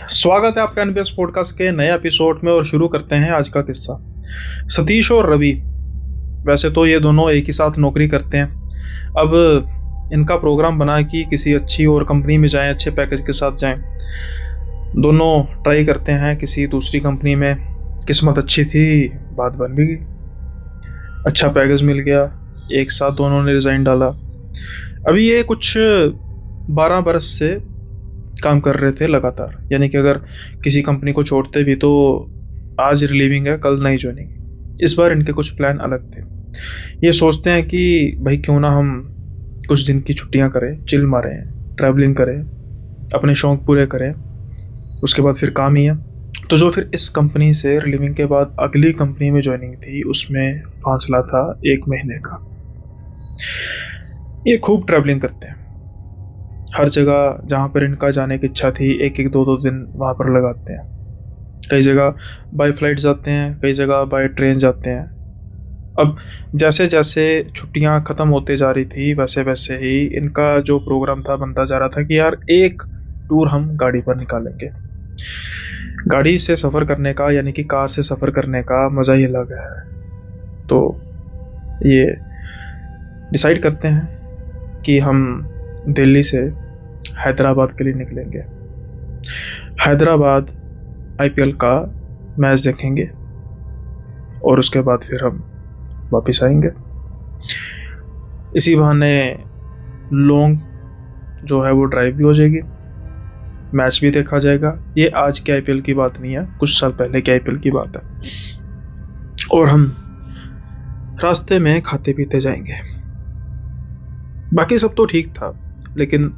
स्वागत है आपका एनबीएस पॉडकास्ट के नए एपिसोड में और शुरू करते हैं आज का किस्सा। सतीश और रवि, वैसे तो ये दोनों एक ही साथ नौकरी करते हैं। अब इनका प्रोग्राम बना कि किसी अच्छी और कंपनी में जाएं, अच्छे पैकेज के साथ जाएं। दोनों ट्राई करते हैं किसी दूसरी कंपनी में। किस्मत अच्छी थी, बात बन भी गई, अच्छा पैकेज मिल गया। एक साथ दोनों ने रिजाइन डाला। अभी ये कुछ 12 बरस से काम कर रहे थे लगातार, यानी कि अगर किसी कंपनी को छोड़ते भी तो आज रिलीविंग है, कल नई ज्वाइनिंग। इस बार इनके कुछ प्लान अलग थे। ये सोचते हैं कि भाई क्यों ना हम कुछ दिन की छुट्टियां करें, चिल मारें, ट्रैवलिंग करें, अपने शौक पूरे करें, उसके बाद फिर काम ही है। तो जो फिर इस कंपनी से रिलीविंग के बाद अगली कंपनी में ज्वाइनिंग थी, उसमें फासला था 1 महीने का। ये खूब ट्रैवलिंग करते हैं, हर जगह जहाँ पर इनका जाने की इच्छा थी एक एक दो दो दिन वहाँ पर लगाते हैं। कई जगह बाय फ्लाइट जाते हैं, कई जगह बाय ट्रेन जाते हैं। अब जैसे जैसे छुट्टियाँ ख़त्म होते जा रही थी, वैसे वैसे ही इनका जो प्रोग्राम था बनता जा रहा था कि यार एक टूर हम गाड़ी पर निकालेंगे। गाड़ी से सफ़र करने का, यानी कि कार से सफ़र करने का मज़ा ही अलग है। तो ये डिसाइड करते हैं कि हम दिल्ली से हैदराबाद के लिए निकलेंगे। हैदराबाद आईपीएल का मैच देखेंगे और उसके बाद फिर हम वापस आएंगे। इसी बहाने लॉन्ग जो है वो ड्राइव भी हो जाएगी, मैच भी देखा जाएगा। ये आज के आईपीएल की बात नहीं है, कुछ साल पहले के आईपीएल की बात है। और हम रास्ते में खाते पीते जाएंगे। बाकी सब तो ठीक था, लेकिन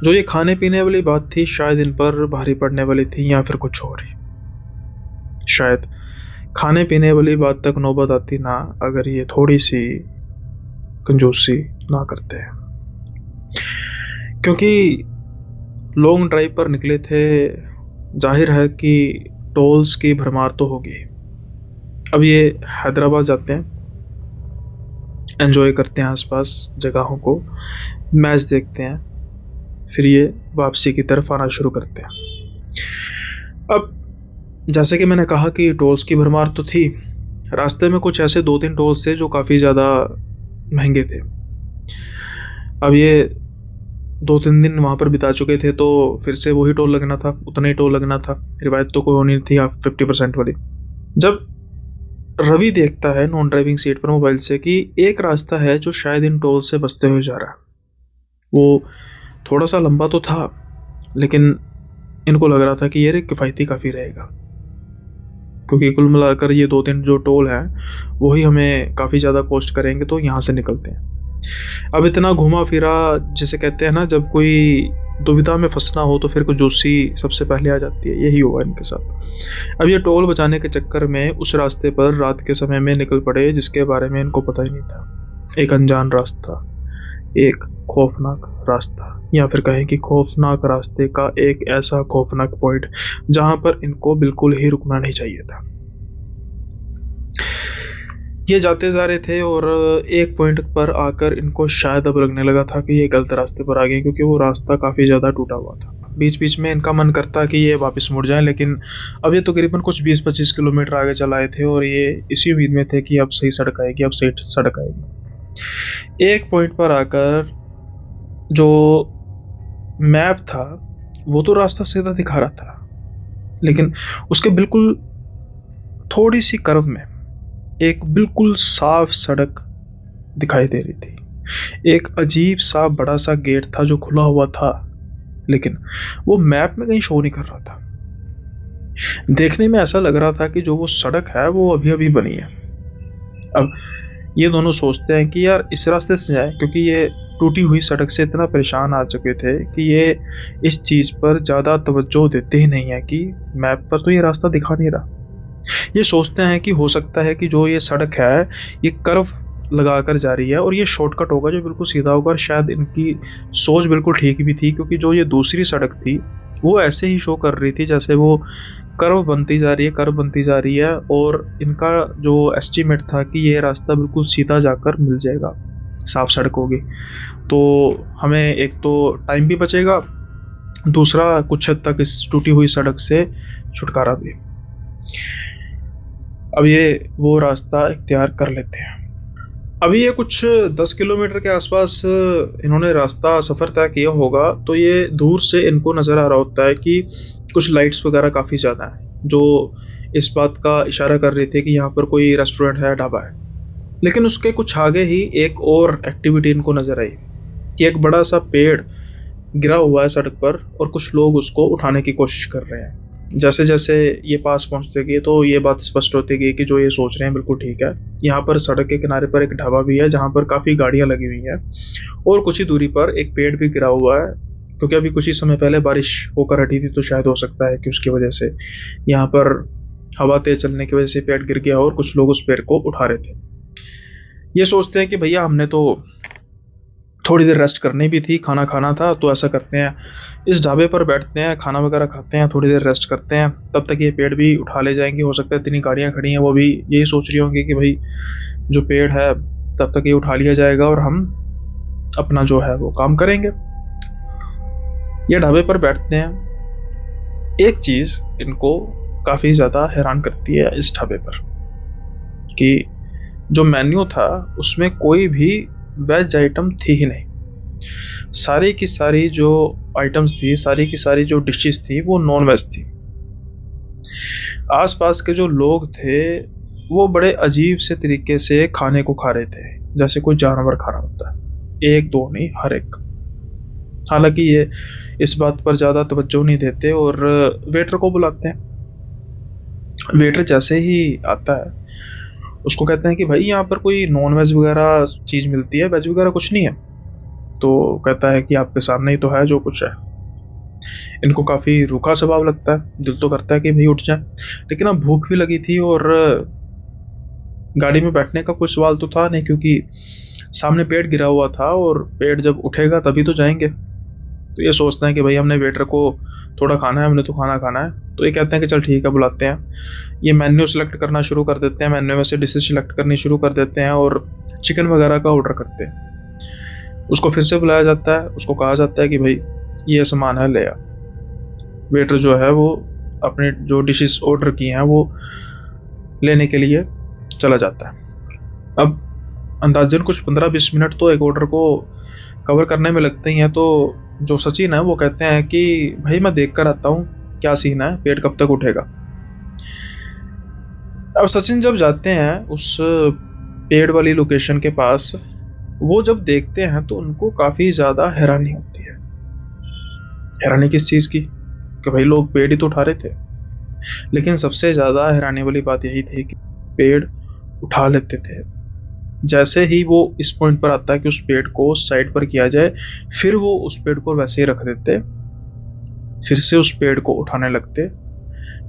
जो ये खाने पीने वाली बात थी शायद इन पर भारी पड़ने वाली थी, या फिर कुछ और ही। शायद खाने पीने वाली बात तक नौबत आती ना, अगर ये थोड़ी सी कंजूसी ना करते हैं। क्योंकि लॉन्ग ड्राइव पर निकले थे, जाहिर है कि टोल्स की भरमार तो होगी। अब ये हैदराबाद जाते हैं, एंजॉय करते हैं आसपास जगहों को, मैच देखते हैं, फिर ये वापसी की तरफ आना शुरू करते हैं। अब जैसे कि मैंने कहा कि टोल्स की भरमार तो थी। रास्ते में कुछ ऐसे 2-3 टोल्स थे जो काफ़ी ज़्यादा महंगे थे। अब ये 2-3 दिन वहाँ पर बिता चुके थे, तो फिर से वही टोल लगना था, उतना ही टोल लगना था। रिवायत तो कोई होनी थी 50% वाली। जब रवि देखता है नॉन ड्राइविंग सीट पर मोबाइल से कि एक रास्ता है जो शायद इन टोल से बचते हुए जा रहा है। वो थोड़ा सा लंबा तो था, लेकिन इनको लग रहा था कि ये किफ़ायती काफ़ी रहेगा, क्योंकि कुल मिलाकर ये 2-3 जो टोल हैं वही हमें काफ़ी ज़्यादा कॉस्ट करेंगे। तो यहाँ से निकलते हैं। अब इतना घुमा फिरा, जिसे कहते हैं ना, जब कोई दुविधा में फंसना हो तो फिर कंजूसी सबसे पहले आ जाती है। यही हुआ इनके साथ। अब ये टोल बचाने के चक्कर में उस रास्ते पर रात के समय में निकल पड़े जिसके बारे में इनको पता ही नहीं था। एक अनजान रास्ता, एक खौफनाक रास्ता, या फिर कहें कि खौफनाक रास्ते का एक ऐसा खौफनाक पॉइंट जहां पर इनको बिल्कुल ही रुकना नहीं चाहिए था। ये जाते जा रहे थे और एक पॉइंट पर आकर इनको शायद अब लगने लगा था कि ये गलत रास्ते पर आ गए, क्योंकि वो रास्ता काफ़ी ज़्यादा टूटा हुआ था। बीच बीच में इनका मन करता कि ये वापस मुड़ जाएं, लेकिन अब ये तकरीबन कुछ 20-25 किलोमीटर आगे चल आए थे और ये इसी उम्मीद में थे कि अब सही सड़क आएगी, अब सही सड़क आएगी। एक पॉइंट पर आकर जो मैप था वो तो रास्ता सीधा दिखा रहा था, लेकिन उसके बिल्कुल थोड़ी सी कर्व में एक बिल्कुल साफ सड़क दिखाई दे रही थी। एक अजीब सा बड़ा सा गेट था जो खुला हुआ था, लेकिन वो मैप में कहीं शो नहीं कर रहा था। देखने में ऐसा लग रहा था कि जो वो सड़क है वो अभी अभी बनी है। अब ये दोनों सोचते हैं कि यार इस रास्ते से जाए, क्योंकि ये टूटी हुई सड़क से इतना परेशान आ चुके थे कि ये इस चीज़ पर ज़्यादा तवज्जो देते ही नहीं है कि मैप पर तो ये रास्ता दिखा नहीं रहा। ये सोचते हैं कि हो सकता है कि जो ये सड़क है ये कर्व लगा कर जा रही है और ये शॉर्टकट होगा जो बिल्कुल सीधा होगा। और शायद इनकी सोच बिल्कुल ठीक भी थी, क्योंकि जो ये दूसरी सड़क थी वो ऐसे ही शो कर रही थी जैसे वो कर्व बनती जा रही है, कर्व बनती जा रही है। और इनका जो एस्टीमेट था कि ये रास्ता बिल्कुल सीधा जाकर मिल जाएगा, साफ सड़क होगी, तो हमें एक तो टाइम भी बचेगा दूसरा कुछ हद तक इस टूटी हुई सड़क से छुटकारा भी। अब ये वो रास्ता इख्तियार कर लेते हैं। अभी ये कुछ 10 किलोमीटर के आसपास इन्होंने रास्ता सफ़र तय किया होगा, तो ये दूर से इनको नज़र आ रहा होता है कि कुछ लाइट्स वगैरह काफ़ी ज़्यादा हैं, जो इस बात का इशारा कर रही थी कि यहाँ पर कोई रेस्टोरेंट है, ढाबा है। लेकिन उसके कुछ आगे ही एक और एक्टिविटी इनको नज़र आई कि एक बड़ा सा पेड़ गिरा हुआ है सड़क पर और कुछ लोग उसको उठाने की कोशिश कर रहे हैं। जैसे जैसे ये पास पहुंचते गए तो ये बात स्पष्ट होती गई कि जो ये सोच रहे हैं बिल्कुल ठीक है। यहाँ पर सड़क के किनारे पर एक ढाबा भी है जहाँ पर काफ़ी गाड़ियाँ लगी हुई हैं और कुछ ही दूरी पर एक पेड़ भी गिरा हुआ है, क्योंकि अभी कुछ ही समय पहले बारिश होकर हटी थी, तो शायद हो सकता है कि उसकी वजह से यहाँ पर हवा तेज चलने की वजह से पेड़ गिर गया और कुछ लोग उस पेड़ को उठा रहे थे। ये सोचते हैं कि भैया हमने तो थोड़ी देर रेस्ट करनी भी थी, खाना खाना था, तो ऐसा करते हैं इस ढाबे पर बैठते हैं, खाना वगैरह खाते हैं, थोड़ी देर रेस्ट करते हैं, तब तक ये पेड़ भी उठा ले जाएंगे। हो सकता है इतनी गाड़ियाँ खड़ी हैं वो भी यही सोच रही होंगी कि भाई जो पेड़ है तब तक ये उठा लिया जाएगा और हम अपना जो है वो काम करेंगे। ये ढाबे पर बैठते हैं। एक चीज़ इनको काफ़ी ज़्यादा हैरान करती है इस ढाबे पर कि जो मेन्यू था उसमें कोई भी वेज आइटम थी ही नहीं। सारी की सारी जो आइटम्स थी, सारी की सारी जो डिशेस थी वो नॉन वेज थी। आसपास के जो लोग थे वो बड़े अजीब से तरीके से खाने को खा रहे थे, जैसे कोई जानवर खा रहा होता है। एक दो नहीं, हर एक। हालांकि ये इस बात पर ज़्यादा तवज्जो नहीं देते और वेटर को बुलाते हैं। वेटर जैसे ही आता है उसको कहते हैं कि भाई यहाँ पर कोई नॉन वेज वगैरह चीज़ मिलती है, वेज वगैरह कुछ नहीं है। तो कहता है कि आपके सामने ही तो है जो कुछ है। इनको काफ़ी रूखा स्वभाव लगता है, दिल तो करता है कि भाई उठ जाए, लेकिन अब भूख भी लगी थी और गाड़ी में बैठने का कोई सवाल तो था नहीं, क्योंकि सामने पेड़ गिरा हुआ था और पेड़ जब उठेगा तभी तो जाएंगे। तो ये सोचते हैं कि भाई हमने वेटर को थोड़ा खाना है, हमने तो खाना खाना है। तो ये कहते हैं कि चल ठीक है, बुलाते हैं। ये मेन्यू सेलेक्ट करना शुरू कर देते हैं, मेन्यू में से डिशेज सेलेक्ट करनी शुरू कर देते हैं और चिकन वगैरह का ऑर्डर करते हैं। उसको फिर से बुलाया जाता है, उसको कहा जाता है कि भाई ये सामान है, ले आ। वेटर जो है वो अपने जो डिशेस ऑर्डर किए हैं वो लेने के लिए चला जाता है। अब अंदाजन कुछ 15-20 मिनट तो एक ऑर्डर को कवर करने में लगते ही हैं। तो जो सचिन है वो कहते हैं कि भाई मैं देख कर आता हूँ क्या सीन है, पेड़ कब तक उठेगा। अब सचिन जब जाते हैं उस पेड़ वाली लोकेशन के पास, वो जब देखते हैं तो उनको काफ़ी ज़्यादा हैरानी होती है। हैरानी किस चीज़ की? कि भाई लोग पेड़ ही तो उठा रहे थे। लेकिन सबसे ज़्यादा हैरानी वाली बात यही थी कि पेड़ उठा लेते थे। जैसे ही वो इस पॉइंट पर आता है कि उस पेड़ को साइड पर किया जाए, फिर वो उस पेड़ को वैसे ही रख देते, फिर से उस पेड़ को उठाने लगते,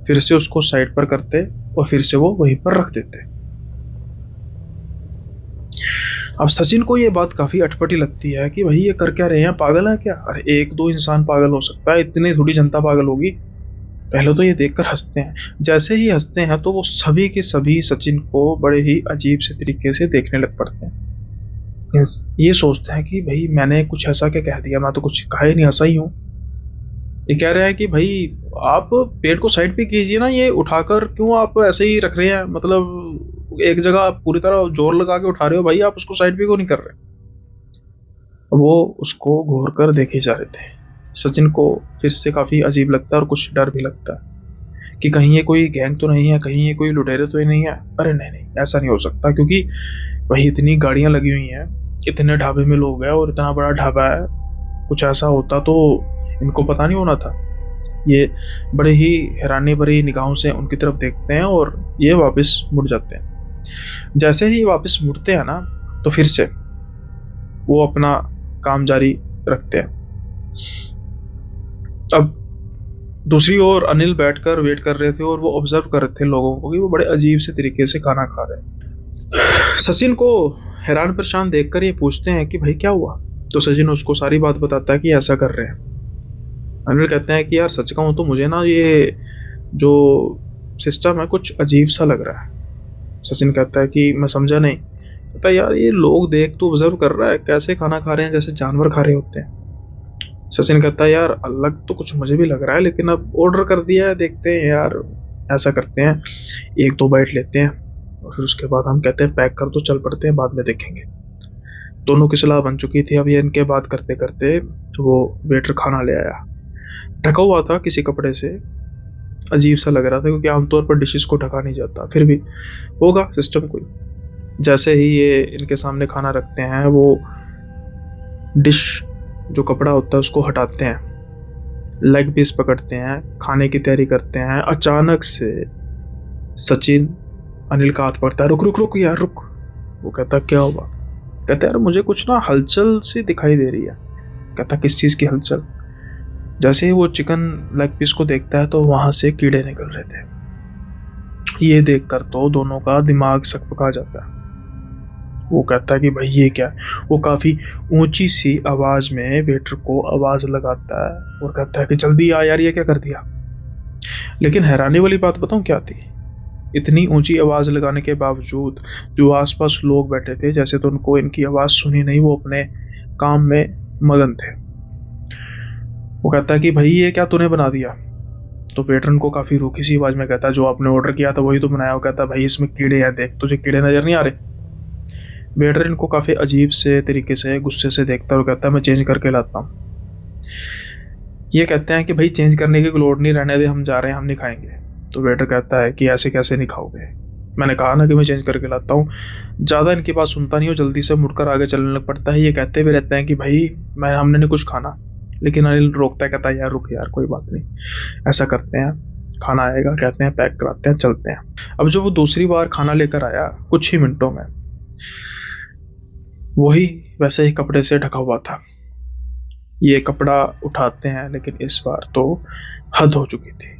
फिर से उसको साइड पर करते और फिर से वो वहीं पर रख देते। अब सचिन को ये बात काफी अटपटी लगती है कि भाई ये कर क्या रहे हैं, पागल है क्या? अरे एक दो इंसान पागल हो सकता है, इतनी थोड़ी जनता पागल होगी। पहले तो ये देखकर हंसते हैं। जैसे ही हंसते हैं तो वो सभी के सभी सचिन को बड़े ही अजीब से तरीके से देखने लग पड़ते हैं। ये सोचते हैं कि भाई मैंने कुछ ऐसा क्या कह दिया, मैं तो कुछ कहा ही नहीं, हंसा ही हूँ। ये कह रहे हैं कि भाई आप पेड़ को साइड पे कीजिए ना, ये उठाकर क्यों आप ऐसे ही रख रहे हैं, मतलब एक जगह आप पूरी तरह जोर लगा के उठा रहे हो, भाई आप उसको साइड पे क्यों नहीं कर रहे? वो उसको घूर कर देखे जा रहे थे। सचिन को फिर से काफ़ी अजीब लगता है और कुछ डर भी लगता है कि कहीं ये कोई गैंग तो नहीं है, कहीं ये कोई लुटेरे तो नहीं है। अरे नहीं नहीं, ऐसा नहीं हो सकता, क्योंकि वही इतनी गाड़ियां लगी हुई हैं, इतने ढाबे में लोग हैं और इतना बड़ा ढाबा है। कुछ ऐसा होता तो इनको पता नहीं होना था। ये बड़े ही हैरानी भरी निगाहों से उनकी तरफ देखते हैं और ये वापस मुड़ जाते हैं। जैसे ही वापस मुड़ते हैं ना, तो फिर से वो अपना काम जारी रखते हैं। अब दूसरी ओर अनिल बैठकर वेट कर रहे थे और वो ऑब्जर्व कर रहे थे लोगों को कि वो बड़े अजीब से तरीके से खाना खा रहे हैं। सचिन को हैरान परेशान देखकर ये पूछते हैं कि भाई क्या हुआ? तो सचिन उसको सारी बात बताता है कि ऐसा कर रहे हैं। अनिल कहते हैं कि यार सच कहूँ तो मुझे ना ये जो सिस्टम है कुछ अजीब सा लग रहा है। सचिन कहता है कि मैं समझा नहीं। कहता है यार ये लोग देख तो ऑब्जर्व कर रहा है, कैसे खाना खा रहे हैं जैसे जानवर खा रहे होते हैं। सचिन कहता है यार अलग तो कुछ मुझे भी लग रहा है, लेकिन अब ऑर्डर कर दिया है, देखते हैं यार। ऐसा करते हैं, एक दो बाइट लेते हैं और फिर उसके बाद हम कहते हैं पैक कर दो, चल पड़ते हैं, बाद में देखेंगे। दोनों की सलाह बन चुकी थी। अब ये इनके बात करते करते वो वेटर खाना ले आया। ढका हुआ था किसी कपड़े से, अजीब सा लग रहा था क्योंकि आमतौर पर डिशेस को ढका नहीं जाता, फिर भी होगा सिस्टम कोई। जैसे ही ये इनके सामने खाना रखते हैं, वो डिश जो कपड़ा होता है उसको हटाते हैं, लेग पीस पकड़ते हैं, खाने की तैयारी करते हैं। अचानक से सचिन अनिल का हाथ पकड़ता है, रुक रुक रुक यार रुक। वो कहता क्या हुआ? कहता यार मुझे कुछ ना हलचल सी दिखाई दे रही है। कहता किस चीज की हलचल? जैसे ही वो चिकन लेग पीस को देखता है तो वहां से कीड़े निकल रहे थे। ये देखकर तो दोनों का दिमाग सकपका जाता है। वो कहता है कि भाई ये क्या है। वो काफी ऊंची सी आवाज में वेटर को आवाज लगाता है और कहता है कि जल्दी आ यार, ये क्या कर दिया। लेकिन हैरानी वाली बात बताऊं क्या थी? इतनी ऊंची आवाज लगाने के बावजूद जो आसपास लोग बैठे थे, जैसे तो उनको इनकी आवाज सुनी नहीं, वो अपने काम में मगन थे। वो कहता है कि भाई ये क्या तूने बना दिया? तो वेटर उनको काफी रूखी सी आवाज में कहता है जो आपने ऑर्डर किया था वही तो बनाया। वो कहता है भाई इसमें कीड़े हैं, देख तुझे कीड़े नजर नहीं आ रहे? वेटर इनको काफी अजीब से तरीके से गुस्से से देखता है और कहता है मैं चेंज करके लाता हूँ। ये कहते हैं कि भाई चेंज करने की लोड नहीं, रहने दे, हम जा रहे हैं, हम नहीं खाएंगे। तो वेटर कहता है कि ऐसे कैसे नहीं खाओगे, मैंने कहा ना कि मैं चेंज करके लाता हूँ। ज़्यादा इनकी बात सुनता नहीं हो, जल्दी से मुड़कर आगे चलने लग पड़ता है। ये कहते भी रहते हैं कि भाई हमने नहीं कुछ खाना, लेकिन अनिल रोकता है, कहता है यार रुक यार, कोई बात नहीं, ऐसा करते हैं, खाना आएगा, कहते हैं पैक कराते हैं, चलते हैं। अब जब वो दूसरी बार खाना लेकर आया कुछ ही मिनटों में वही वैसे ही कपड़े से ढका हुआ था। ये कपड़ा उठाते हैं, लेकिन इस बार तो हद हो चुकी थी।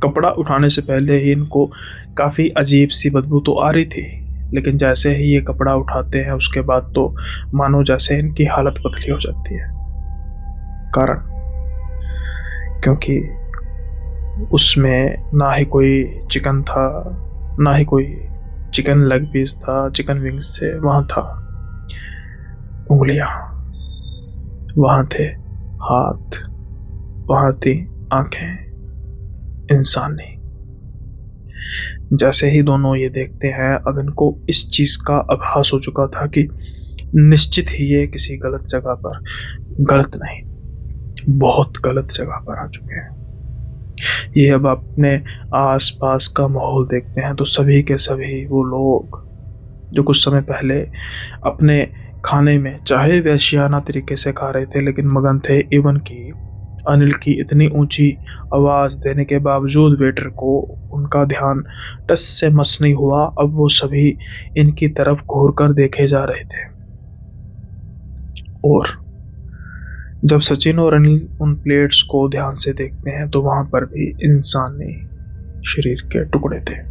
कपड़ा उठाने से पहले ही इनको काफी अजीब सी बदबू तो आ रही थी, लेकिन जैसे ही ये कपड़ा उठाते हैं उसके बाद तो मानो जैसे इनकी हालत पतली हो जाती है। कारण क्योंकि उसमें ना ही कोई चिकन था, ना ही कोई चिकन लेग पीस था, चिकन विंग्स थे। वहां था उंगलियां, वहां थे हाथ, वहां थी आंखें इंसानी। जैसे ही दोनों ये देखते हैं, अब इनको इस चीज का आभास हो चुका था कि निश्चित ही ये किसी गलत जगह पर, गलत नहीं, बहुत गलत जगह पर आ चुके हैं। ये अब अपने आसपास का माहौल देखते हैं तो सभी के सभी वो लोग जो कुछ समय पहले अपने खाने में चाहे वैश्याना तरीके से खा रहे थे, लेकिन मगन थे। इवन की अनिल की इतनी ऊंची आवाज देने के बावजूद वेटर को उनका ध्यान टस से मस नहीं हुआ। अब वो सभी इनकी तरफ घूर कर देखे जा रहे थे। और जब सचिन और अनिल उन प्लेट्स को ध्यान से देखते हैं तो वहां पर भी इंसानी शरीर के टुकड़े थे।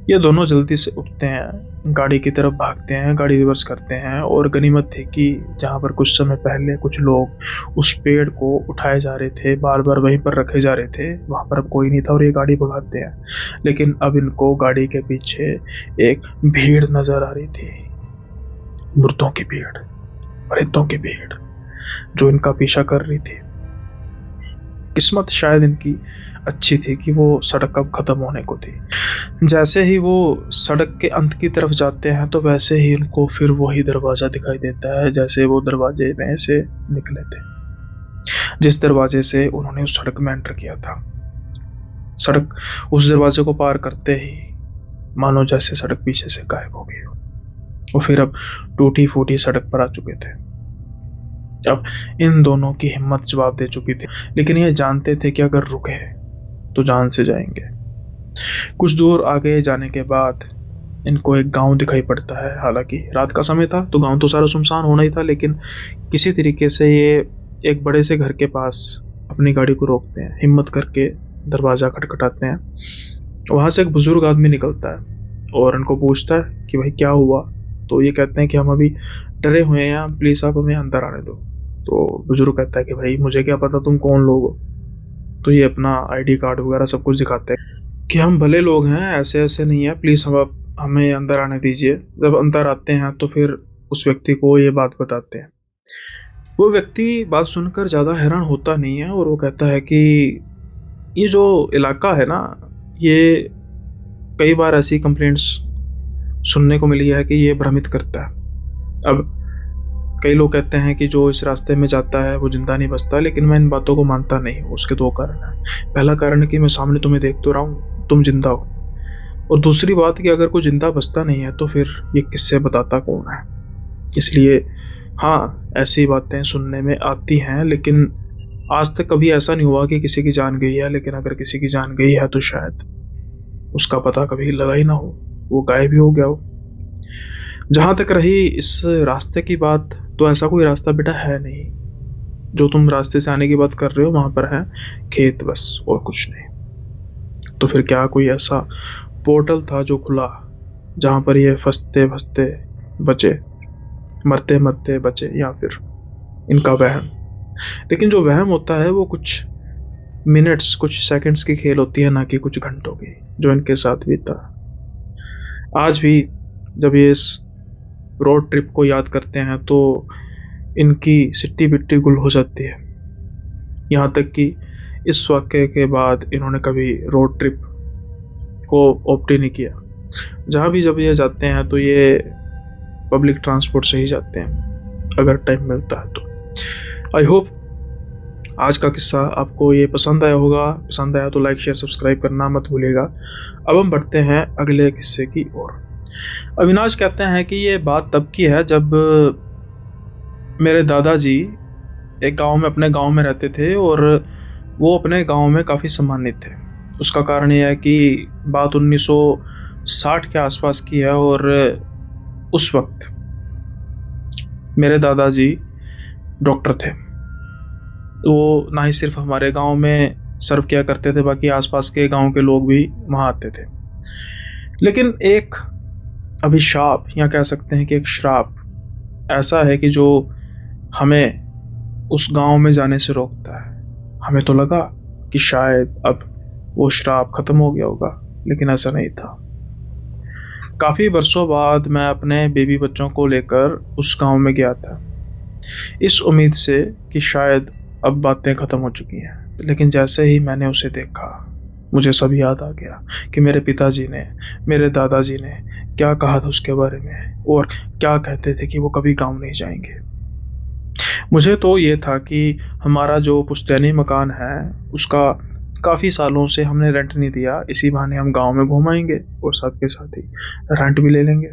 ये दोनों जल्दी से उठते हैं, गाड़ी की तरफ भागते हैं, गाड़ी रिवर्स करते हैं। और गनीमत थी कि जहां पर कुछ समय पहले कुछ लोग उस पेड़ को उठाए जा रहे थे, बार बार वहीं पर रखे जा रहे थे, वहां पर अब कोई नहीं था और ये गाड़ी भगाते हैं। लेकिन अब इनको गाड़ी के पीछे एक भीड़ नजर आ रही थी, मुर्दों की भीड़, प्रेतों की भीड़ जो इनका पीछा कर रही थी। किस्मत शायद इनकी अच्छी थी कि वो सड़क अब खत्म होने को थी। जैसे ही वो सड़क के अंत की तरफ जाते हैं तो वैसे ही इनको फिर वही दरवाजा दिखाई देता है जैसे वो दरवाजे में से निकले थे, जिस दरवाजे से उन्होंने उस सड़क में एंटर किया था। सड़क उस दरवाजे को पार करते ही मानो जैसे सड़क पीछे से गायब हो गई। वो फिर अब टूटी फूटी सड़क पर आ चुके थे। अब इन दोनों की हिम्मत जवाब दे चुकी थी, लेकिन ये जानते थे कि अगर रुके तो जान से जाएंगे। कुछ दूर आगे जाने के बाद इनको एक गांव दिखाई पड़ता है। हालांकि रात का समय था तो गांव तो सारा सुनसान होना ही था, लेकिन किसी तरीके से ये एक बड़े से घर के पास अपनी गाड़ी को रोकते हैं, हिम्मत करके दरवाजा खटखटाते हैं। वहां से एक बुजुर्ग आदमी निकलता है और इनको पूछता है कि भाई क्या हुआ। तो ये कहते हैं कि हम अभी डरे हुए हैं, प्लीज आप हमें अंदर आने दो। तो बुजुर्ग कहता है कि भाई मुझे क्या पता तुम कौन लोग हो। तो ये अपना आईडी कार्ड वगैरह सब कुछ दिखाते हैं कि हम भले लोग हैं, ऐसे ऐसे नहीं है, प्लीज हमें अंदर आने दीजिए। जब अंदर आते हैं तो फिर उस व्यक्ति को ये बात बताते हैं वो व्यक्ति बात सुनकर ज़्यादा हैरान होता नहीं है और वो कहता है कि ये जो इलाका है ना, ये कई बार ऐसी कंप्लेंट्स सुनने को मिली है कि ये भ्रमित करता है। अब कई लोग कहते हैं कि जो इस रास्ते में जाता है वो जिंदा नहीं बचता, लेकिन मैं इन बातों को मानता नहीं हूँ। उसके दो कारण हैं। पहला कारण है कि मैं सामने तुम्हें देख तो रहा हूँ, तुम जिंदा हो, और दूसरी बात कि अगर कोई जिंदा बचता नहीं है तो फिर ये किससे बताता कौन है। इसलिए हाँ, ऐसी बातें सुनने में आती हैं, लेकिन आज तक कभी ऐसा नहीं हुआ कि किसी की जान गई है। लेकिन अगर किसी की जान गई है तो शायद उसका पता कभी लगा ही ना हो, वो गायब ही हो गया हो। जहां तक रही इस रास्ते की बात, तो ऐसा कोई रास्ता बेटा है नहीं। जो तुम रास्ते से आने की बात कर रहे हो वहां पर है खेत, बस और कुछ नहीं। तो फिर क्या कोई ऐसा पोर्टल था जो खुला, जहां पर ये फंसते फंसते बचे, मरते मरते बचे, या फिर इनका वहम? लेकिन जो वहम होता है वो कुछ मिनट्स, कुछ सेकंड्स की खेल होती है, ना कि कुछ घंटों की, जो इनके साथ बीता। आज भी जब ये इस रोड ट्रिप को याद करते हैं तो इनकी सिट्टी बिट्टी गुल हो जाती है। यहाँ तक कि इस वाक़ये के बाद इन्होंने कभी रोड ट्रिप को ऑप्ट ही नहीं किया। जहाँ भी जब ये जाते हैं तो ये पब्लिक ट्रांसपोर्ट से ही जाते हैं, अगर टाइम मिलता है तो। आई होप आज का किस्सा आपको ये पसंद आया होगा। पसंद आया तो लाइक शेयर सब्सक्राइब करना मत भूलिएगा। अब हम बढ़ते हैं अगले किस्से की ओर। अविनाश कहते हैं कि ये बात तब की है जब मेरे दादाजी एक गांव में, अपने गांव में रहते थे, और वो अपने गांव में काफ़ी सम्मानित थे। उसका कारण यह है कि बात 1960 के आसपास की है, और उस वक्त मेरे दादाजी डॉक्टर थे। वो ना ही सिर्फ हमारे गांव में सर्व किया करते थे, बाकी आसपास के गांव के लोग भी वहां आते थे। लेकिन एक अभिशाप, या कह सकते हैं कि एक श्राप ऐसा है कि जो हमें उस गांव में जाने से रोकता है। हमें तो लगा कि शायद अब वो श्राप खत्म हो गया होगा, लेकिन ऐसा नहीं था। काफी वर्षों बाद मैं अपने बेबी बच्चों को लेकर उस गांव में गया था, इस उम्मीद से कि शायद अब बातें खत्म हो चुकी हैं। लेकिन जैसे ही मैंने उसे देखा, मुझे सब याद आ गया कि मेरे पिताजी ने, मेरे दादाजी ने क्या कहा था उसके बारे में, और क्या कहते थे कि वो कभी गांव नहीं जाएंगे। मुझे तो ये था कि हमारा जो पुश्तैनी मकान है उसका काफ़ी सालों से हमने रेंट नहीं दिया, इसी बहाने हम गांव में घूम आएंगे और साथ के साथ ही रेंट भी ले लेंगे।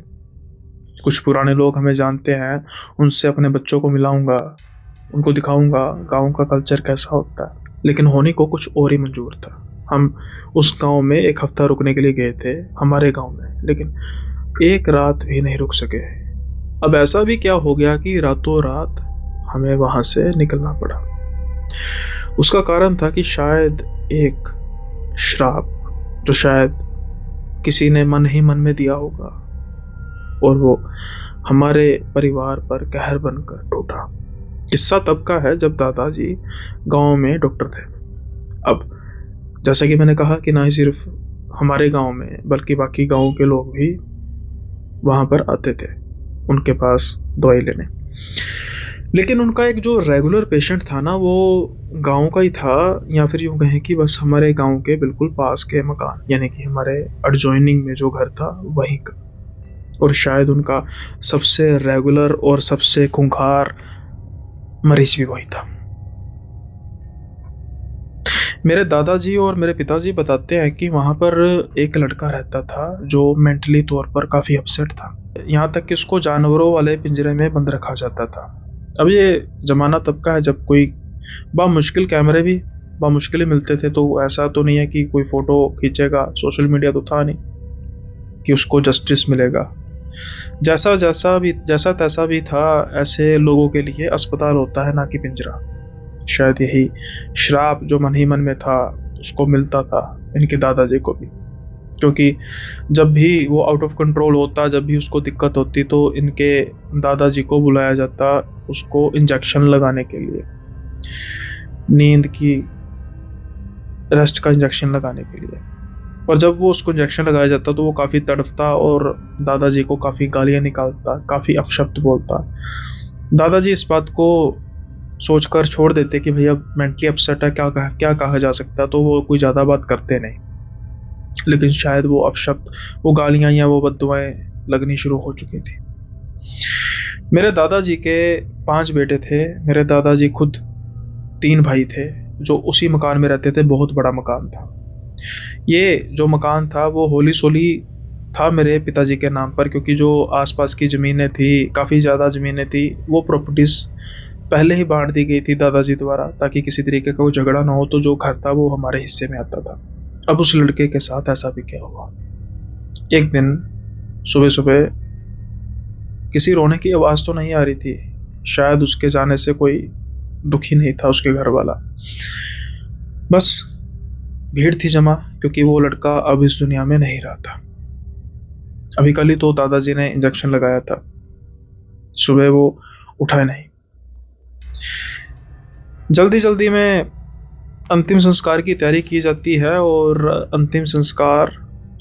कुछ पुराने लोग हमें जानते हैं, उनसे अपने बच्चों को मिलाऊंगा, उनको दिखाऊंगा गांव का कल्चर कैसा होता है। लेकिन होने को कुछ और ही मंजूर था। हम उस गांव में एक हफ्ता रुकने के लिए गए थे, हमारे गांव में, लेकिन एक रात भी नहीं रुक सके। अब ऐसा भी क्या हो गया कि रातों रात हमें वहां से निकलना पड़ा। उसका कारण था कि शायद एक श्राप, जो शायद किसी ने मन ही मन में दिया होगा, और वो हमारे परिवार पर कहर बनकर टूटा। किस्सा तब का है जब दादाजी गांव में डॉक्टर थे। अब जैसा कि मैंने कहा कि ना ही सिर्फ हमारे गांव में बल्कि बाकी गांव के लोग भी वहां पर आते थे उनके पास दवाई लेने। लेकिन उनका एक जो रेगुलर पेशेंट था ना, वो गांव का ही था, या फिर यूं कहें कि बस हमारे गांव के बिल्कुल पास के मकान, यानी कि हमारे एडजॉइनिंग में जो घर था वहीं का। और शायद उनका सबसे रेगुलर और सबसे खूंखार मरीज भी वही था। मेरे दादाजी और मेरे पिताजी बताते हैं कि वहां पर एक लड़का रहता था जो मेंटली तौर पर काफी अपसेट था, यहाँ तक कि उसको जानवरों वाले पिंजरे में बंद रखा जाता था। अब ये जमाना तब का है जब कोई बामुश्किल, कैमरे भी बामुश्किल ही मिलते थे, तो ऐसा तो नहीं है कि कोई फोटो खींचेगा, सोशल मीडिया तो था नहीं कि उसको जस्टिस मिलेगा। जैसा तैसा भी था, ऐसे लोगों के लिए अस्पताल होता है, ना कि पिंजरा। शायद यही श्राप जो मन ही मन में था उसको मिलता था इनके दादाजी को भी, क्योंकि जब भी वो आउट ऑफ कंट्रोल होता, जब भी उसको दिक्कत होती, तो इनके दादाजी को बुलाया जाता उसको इंजेक्शन लगाने के लिए, नींद की, रेस्ट का इंजेक्शन लगाने के लिए। और जब वो उसको इंजेक्शन लगाया जाता तो वो काफ़ी तड़फता और दादाजी को काफ़ी गालियाँ निकालता, काफ़ी अपशब्द बोलता। दादाजी इस बात को सोचकर छोड़ देते कि भैया मेंटली अपसेट है, क्या कहा जा सकता है, तो वो कोई ज़्यादा बात करते नहीं। लेकिन शायद वो अपशब्द, वो गालियाँ या वो बद्दुआएँ लगनी शुरू हो चुकी थी। मेरे दादाजी के 5 बेटे थे। मेरे दादाजी खुद 3 भाई थे जो उसी मकान में रहते थे, बहुत बड़ा मकान था। ये जो मकान था वो होली सोली था मेरे पिताजी के नाम पर, क्योंकि जो आसपास की ज़मीनें थी, काफ़ी ज़्यादा ज़मीनें थी, वो प्रॉपर्टीज़ पहले ही बाँट दी गई थी दादाजी द्वारा, ताकि किसी तरीके का कोई झगड़ा ना हो, तो जो घर था वो हमारे हिस्से में आता था। अब उस लड़के के साथ ऐसा भी क्या हुआ। एक दिन सुबह-सुबह किसी रोने की आवाज़ तो नहीं आ रही थी। शायद उसके जाने से कोई दुखी नहीं था उसके घर वाला। बस भीड़ थी जमा, क्योंकि वो लड़का अब इस दुनिया में नहीं रहा था। अभी कल ही तो दादाजी ने इंजेक्शन लगाया था। सुबह वो उठा नहीं। जल्दी-जल्दी में अंतिम संस्कार की तैयारी की जाती है और अंतिम संस्कार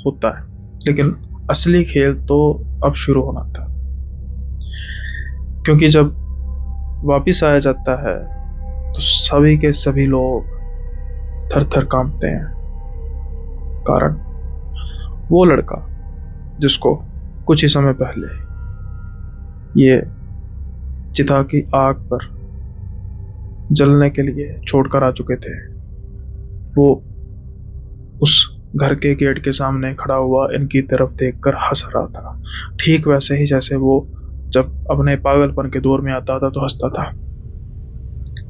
होता है। लेकिन असली खेल तो अब शुरू होना था। क्योंकि जब वापिस आया जाता है तो सभी के सभी लोग थर-थर काँपते हैं। कारण वो लड़का जिसको कुछ ही समय पहले ये चिता की आग पर जलने के लिए छोड़कर आ चुके थे, वो उस घर के गेट के सामने खड़ा हुआ इनकी तरफ देखकर हंस रहा था। ठीक वैसे ही जैसे वो जब अपने पागलपन के दौर में आता था तो हंसता था।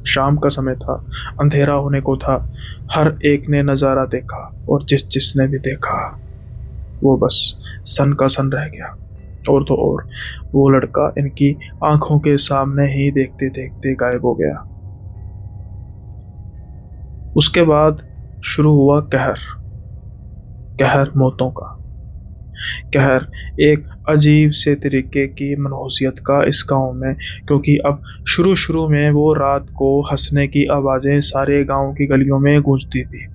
शाम का समय था, अंधेरा होने को था। हर एक ने नज़ारा देखा और जिसने भी देखा वो बस सन का सन रह गया। और तो और वो लड़का इनकी आंखों के सामने ही देखते देखते गायब हो गया। उसके बाद शुरू हुआ कहर मौतों का कहर, एक अजीब से तरीके की मनहूसियत का इस गांव में। क्योंकि अब शुरू में वो रात को हंसने की आवाजें सारे गांव की गलियों में गूंजती थी,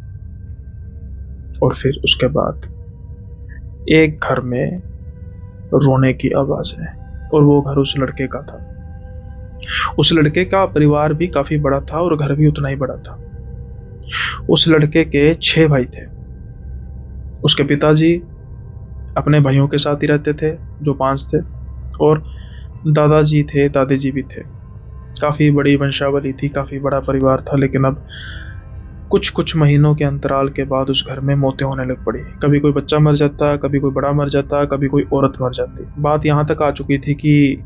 और फिर उसके बाद एक घर में रोने की आवाजें, और वो घर उस लड़के का था। उस लड़के का परिवार भी काफी बड़ा था और घर भी उतना ही बड़ा था। उस लड़के के 6 भाई थे। उसके पिताजी अपने भाइयों के साथ ही रहते थे जो 5 थे, और दादाजी थे, दादी जी भी थे। काफ़ी बड़ी वंशावली थी, काफ़ी बड़ा परिवार था। लेकिन अब कुछ महीनों के अंतराल के बाद उस घर में मौतें होने लग पड़ी। कभी कोई बच्चा मर जाता, कभी कोई बड़ा मर जाता, कभी कोई औरत मर जाती। बात यहाँ तक आ चुकी थी कि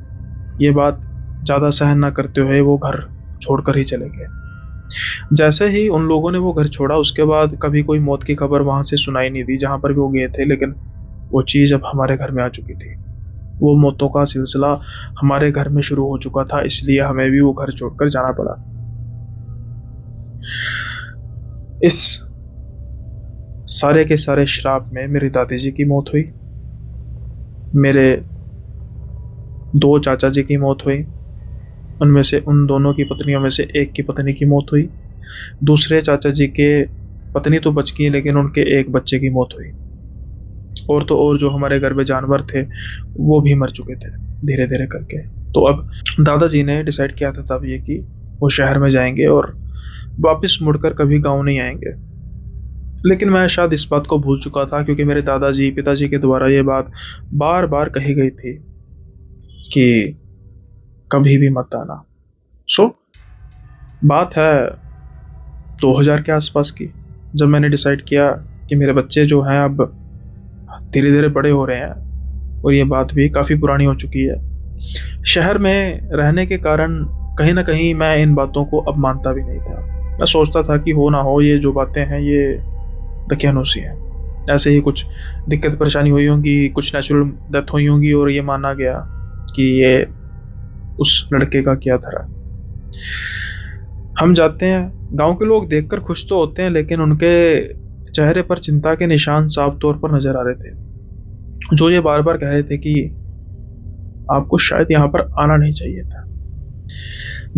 ये बात ज़्यादा सहन ना करते हुए वो घर छोड़कर ही चले गए। जैसे ही उन लोगों ने वो घर छोड़ा, उसके बाद कभी कोई मौत की खबर वहाँ से सुनाई नहीं दी जहाँ पर भी वो गए थे। लेकिन वो चीज़ अब हमारे घर में आ चुकी थी। वो मौतों का सिलसिला हमारे घर में शुरू हो चुका था, इसलिए हमें भी वो घर छोड़कर जाना पड़ा। इस सारे के सारे श्राप में मेरी दादी जी की मौत हुई, मेरे 2 चाचा जी की मौत हुई। उनमें से उन दोनों की पत्नियों में से एक की पत्नी की मौत हुई। दूसरे चाचा जी के पत्नी तो बच गई, लेकिन उनके एक बच्चे की मौत हुई। और तो और जो हमारे घर में जानवर थे वो भी मर चुके थे धीरे धीरे करके। तो अब दादाजी ने डिसाइड किया था तब ये कि वो शहर में जाएंगे और वापस मुड़कर कभी गांव नहीं आएंगे। लेकिन मैं शायद इस बात को भूल चुका था, क्योंकि मेरे दादाजी पिताजी के द्वारा ये बात बार बार कही गई थी कि कभी भी मत आना। बात है 2000 के आसपास की, जब मैंने डिसाइड किया कि मेरे बच्चे जो हैं अब धीरे धीरे बड़े हो रहे हैं, और ये बात भी काफ़ी पुरानी हो चुकी है। शहर में रहने के कारण कहीं ना कहीं मैं इन बातों को अब मानता भी नहीं था। मैं सोचता था कि हो ना हो ये जो बातें हैं ये दकियानूसी हैं। ऐसे ही कुछ दिक्कत परेशानी हुई होंगी, कुछ नेचुरल डेथ हुई होंगी, और ये माना गया कि ये उस लड़के का किया धरा। हम जाते हैं, गांव के लोग देखकर खुश तो होते हैं, लेकिन उनके चेहरे पर चिंता के निशान साफ तौर पर नजर आ रहे थे। जो ये बार बार कह रहे थे कि आपको शायद यहाँ पर आना नहीं चाहिए था।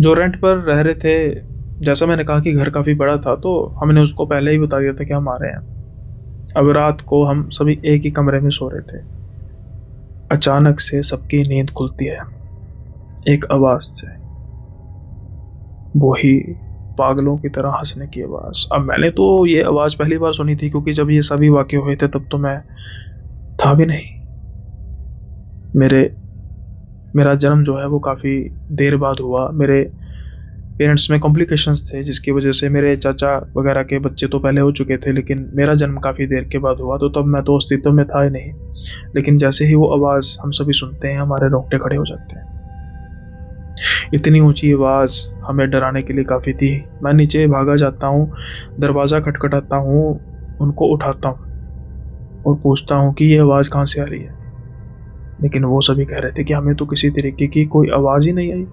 जो रेंट पर रह रहे थे, जैसा मैंने कहा कि घर काफ़ी बड़ा था, तो हमने उसको पहले ही बता दिया था कि हम आ रहे हैं। अब रात को हम सभी एक ही कमरे में सो रहे थे। अचानक से सबकी नींद खुलती है एक आवाज़ से। वही पागलों की तरह हंसने की आवाज़। अब मैंने तो ये आवाज़ पहली बार सुनी थी, क्योंकि जब ये सभी वाक़ये हुए थे तब तो मैं था भी नहीं। मेरे मेरा जन्म जो है वो काफ़ी देर बाद हुआ। मेरे पेरेंट्स में कॉम्प्लिकेशंस थे, जिसकी वजह से मेरे चाचा वगैरह के बच्चे तो पहले हो चुके थे, लेकिन मेरा जन्म काफ़ी देर के बाद हुआ, तो तब मैं तो अस्तित्व में था ही नहीं। लेकिन जैसे ही वो आवाज़ हम सभी सुनते हैं, हमारे रोंगटे खड़े हो जाते हैं। इतनी ऊंची आवाज़ हमें डराने के लिए काफ़ी थी। मैं नीचे भागा जाता हूँ, दरवाज़ा खटखटाता हूँ, उनको उठाता हूँ और पूछता हूँ कि ये आवाज़ कहाँ से आ रही है। लेकिन वो सभी कह रहे थे कि हमें तो किसी तरीके की कोई आवाज़ ही नहीं आई।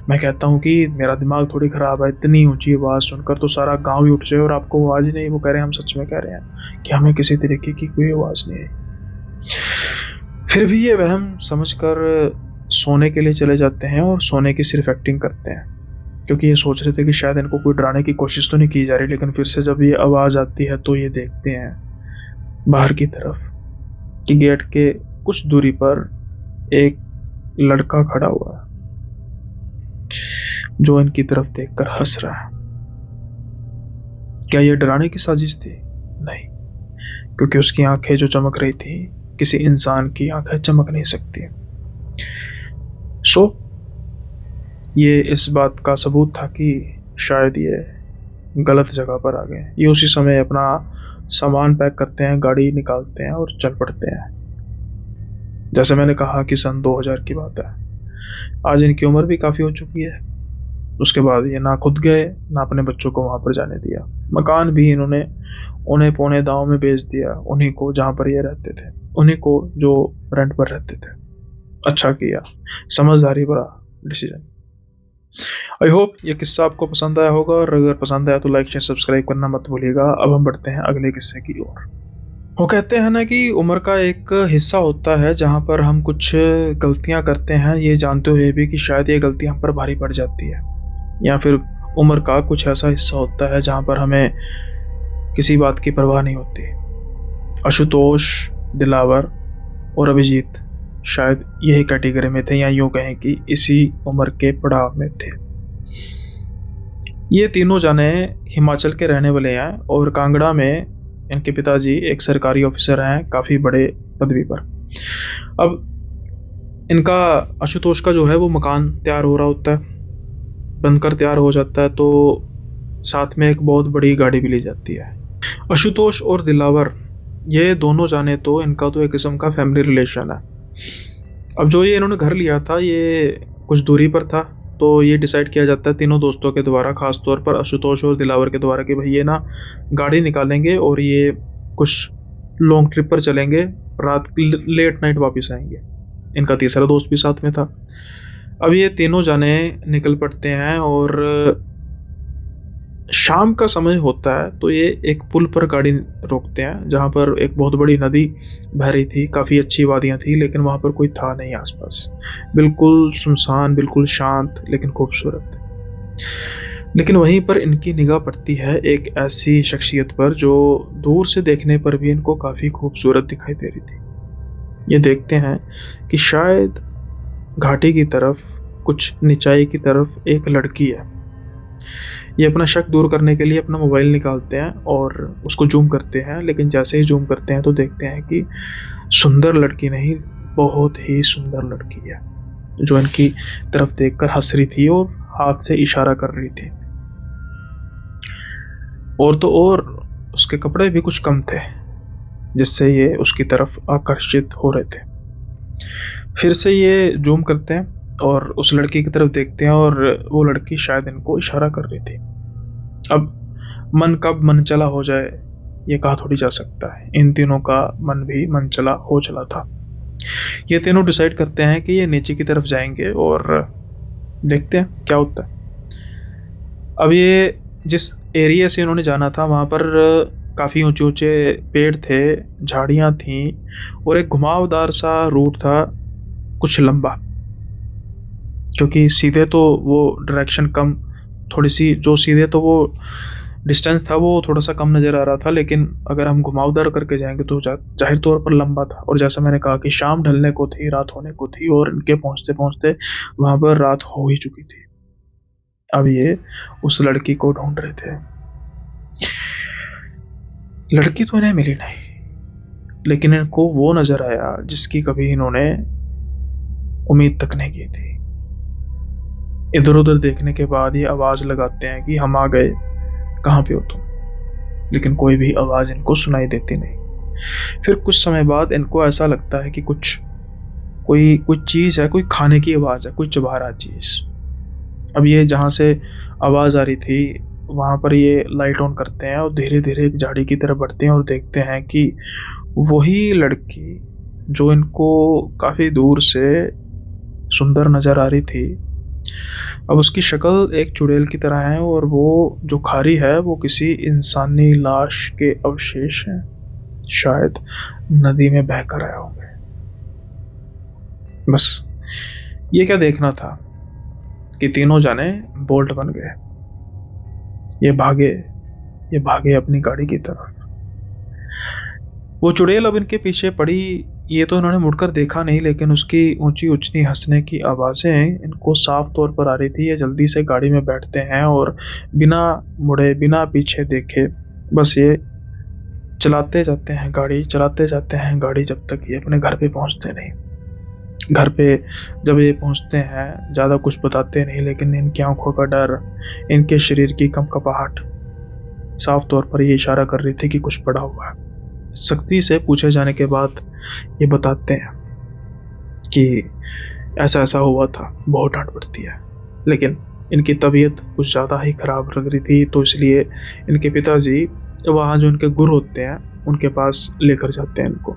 मैं कहता हूँ कि मेरा दिमाग थोड़ी ख़राब है, इतनी ऊंची आवाज़ सुनकर तो सारा गांव ही उठ जाए और आपको आवाज़ ही नहीं। वो कह रहे हैं हम सच में कह रहे हैं कि हमें किसी तरीके की कोई आवाज़ नहीं आई। फिर भी ये वहम समझकर सोने के लिए चले जाते हैं और सोने की सिर्फ एक्टिंग करते हैं, क्योंकि ये सोच रहे थे कि शायद इनको कोई डराने की कोशिश तो नहीं की जा रही। लेकिन फिर से जब ये आवाज़ आती है तो ये देखते हैं बाहर की तरफ कि गेट के कुछ दूरी पर एक लड़का खड़ा हुआ है, जो इनकी तरफ देखकर हंस रहा है। क्या यह डराने की साजिश थी? नहीं, क्योंकि उसकी आंखें जो चमक रही थी, किसी इंसान की आंखें चमक नहीं सकती। सो ये इस बात का सबूत था कि शायद ये गलत जगह पर आ गए। ये उसी समय अपना सामान पैक करते हैं, गाड़ी निकालते हैं और चल पड़ते हैं। जैसे मैंने कहा कि सन 2000 की बात है। आज इनकी उम्र भी काफ़ी हो चुकी है। उसके बाद ये ना खुद गए, ना अपने बच्चों को वहाँ पर जाने दिया। मकान भी इन्होंने औने पौने दांव में बेच दिया उन्हीं को जहाँ पर ये रहते थे, उन्हीं को जो रेंट पर रहते थे। अच्छा किया, समझदारी भरा डिसीजन। आई होप ये किस्सा आपको पसंद आया होगा, और अगर पसंद आया तो लाइक शेयर सब्सक्राइब करना मत भूलिएगा। अब हम बढ़ते हैं अगले किस्से की ओर। वो कहते हैं ना कि उम्र का एक हिस्सा होता है जहाँ पर हम कुछ गलतियाँ करते हैं, ये जानते हुए भी कि शायद ये गलती हम पर भारी पड़ जाती है। या फिर उम्र का कुछ ऐसा हिस्सा होता है जहाँ पर हमें किसी बात की परवाह नहीं होती। आशुतोष, दिलावर और अभिजीत शायद यही कैटेगरी में थे, या यूँ कहें कि इसी उम्र के पड़ाव में थे। ये तीनों जाने हिमाचल के रहने वाले हैं और कांगड़ा में इनके पिताजी एक सरकारी ऑफिसर हैं, काफ़ी बड़े पदवी पर। अब इनका आशुतोष का जो है वो मकान तैयार हो रहा होता है, बनकर तैयार हो जाता है, तो साथ में एक बहुत बड़ी गाड़ी भी ली जाती है। आशुतोष और दिलावर ये दोनों जाने तो इनका तो एक किस्म का फैमिली रिलेशन है। अब जो ये इन्होंने घर लिया था ये कुछ दूरी पर था, तो ये डिसाइड किया जाता है तीनों दोस्तों के द्वारा, खास तौर पर आशुतोष और दिलावर के द्वारा, कि भाई ये ना गाड़ी निकालेंगे और ये कुछ लॉन्ग ट्रिप पर चलेंगे, रात लेट नाइट वापस आएंगे। इनका तीसरा दोस्त भी साथ में था। अब ये तीनों जाने निकल पड़ते हैं और शाम का समय होता है, तो ये एक पुल पर गाड़ी रोकते हैं जहाँ पर एक बहुत बड़ी नदी बह रही थी। काफ़ी अच्छी वादियाँ थी, लेकिन वहाँ पर कोई था नहीं आसपास। बिल्कुल सुनसान, बिल्कुल शांत, लेकिन खूबसूरत। लेकिन वहीं पर इनकी निगाह पड़ती है एक ऐसी शख्सियत पर जो दूर से देखने पर भी इनको काफ़ी खूबसूरत दिखाई दे रही थी। ये देखते हैं कि शायद घाटी की तरफ, कुछ निचाई की तरफ एक लड़की है। ये अपना शक दूर करने के लिए अपना मोबाइल निकालते हैं और उसको जूम करते हैं, लेकिन जैसे ही जूम करते हैं तो देखते हैं कि सुंदर लड़की नहीं, बहुत ही सुंदर लड़की है, जो इनकी तरफ देखकर हंस रही थी और हाथ से इशारा कर रही थी। और तो और उसके कपड़े भी कुछ कम थे, जिससे ये उसकी तरफ आकर्षित हो रहे थे। फिर से ये जूम करते हैं और उस लड़की की तरफ देखते हैं, और वो लड़की शायद इनको इशारा कर रही थी। अब मन कब मन चला हो जाए ये कहा थोड़ी जा सकता है। इन तीनों का मन भी मन चला हो चला था। ये तीनों डिसाइड करते हैं कि ये नीचे की तरफ जाएंगे और देखते हैं क्या होता है। अब ये जिस एरिया से इन्होंने जाना था वहाँ पर काफ़ी ऊंचे ऊंचे पेड़ थे, झाड़ियाँ थीं और एक घुमावदार सा रूट था, कुछ लंबा, क्योंकि सीधे तो वो डायरेक्शन कम, थोड़ी सी जो सीधे तो वो डिस्टेंस था वो थोड़ा सा कम नज़र आ रहा था, लेकिन अगर हम घुमावदार करके जाएंगे तो जाहिर तौर पर लंबा था। और जैसा मैंने कहा कि शाम ढलने को थी, रात होने को थी, और इनके पहुंचते पहुंचते वहां पर रात हो ही चुकी थी। अब ये उस लड़की को ढूंढ रहे थे। लड़की तो इन्हें मिली नहीं, लेकिन इनको वो नजर आया जिसकी कभी इन्होंने उम्मीद तक नहीं की थी। इधर उधर देखने के बाद ये आवाज लगाते हैं कि हम आ गए, कहाँ पे हो तुम? लेकिन कोई भी आवाज इनको सुनाई देती नहीं। फिर कुछ समय बाद इनको ऐसा लगता है कि कोई चीज है, कोई खाने की आवाज है, कोई चबा रहा चीज। अब ये जहां से आवाज आ रही थी वहां पर ये लाइट ऑन करते हैं और धीरे धीरे एक झाड़ी की तरफ बढ़ते हैं और देखते हैं कि वही लड़की जो इनको काफी दूर से सुंदर नजर आ रही थी, अब उसकी शक्ल एक चुड़ैल की तरह है और वो जो खा रही है वो किसी इंसानी लाश के अवशेष हैं, शायद नदी में बहकर आए होंगे। बस ये क्या देखना था कि तीनों जाने बोल्ट बन गए। ये भागे अपनी गाड़ी की तरफ। वो चुड़ैल अब इनके पीछे पड़ी। ये तो इन्होंने मुड़कर देखा नहीं, लेकिन उसकी ऊंची ऊंची हंसने की आवाजें इनको साफ तौर पर आ रही थी। ये जल्दी से गाड़ी में बैठते हैं और बिना मुड़े बिना पीछे देखे बस ये चलाते जाते हैं गाड़ी, चलाते जाते हैं गाड़ी, जब तक ये अपने घर पे पहुंचते नहीं। घर पे जब ये पहुंचते हैं ज़्यादा कुछ बताते नहीं, लेकिन इनकी आंखों का डर, इनके शरीर की कंपकपाहट साफ तौर पर ये इशारा कर रही थी कि कुछ पड़ा हुआ है। सख्ती से पूछे जाने के बाद ये बताते हैं कि ऐसा ऐसा हुआ था, बहुत डांट पड़ती है। लेकिन इनकी तबीयत कुछ ज़्यादा ही खराब लग रही थी, तो इसलिए इनके पिताजी वहाँ जो इनके गुरु होते हैं उनके पास लेकर जाते हैं इनको।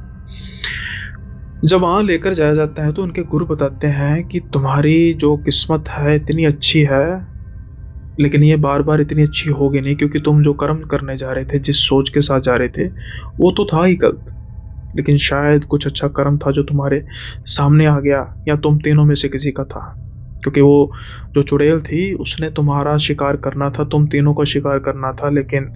जब वहाँ लेकर जाया जाता है तो उनके गुरु बताते हैं कि तुम्हारी जो किस्मत है इतनी अच्छी है, लेकिन ये बार बार इतनी अच्छी होगी नहीं, क्योंकि तुम जो कर्म करने जा रहे थे, जिस सोच के साथ जा रहे थे, वो तो था ही गलत, लेकिन शायद कुछ अच्छा कर्म था जो तुम्हारे सामने आ गया, या तुम तीनों में से किसी का था। क्योंकि वो जो चुड़ैल थी उसने तुम्हारा शिकार करना था, तुम तीनों का शिकार करना था। लेकिन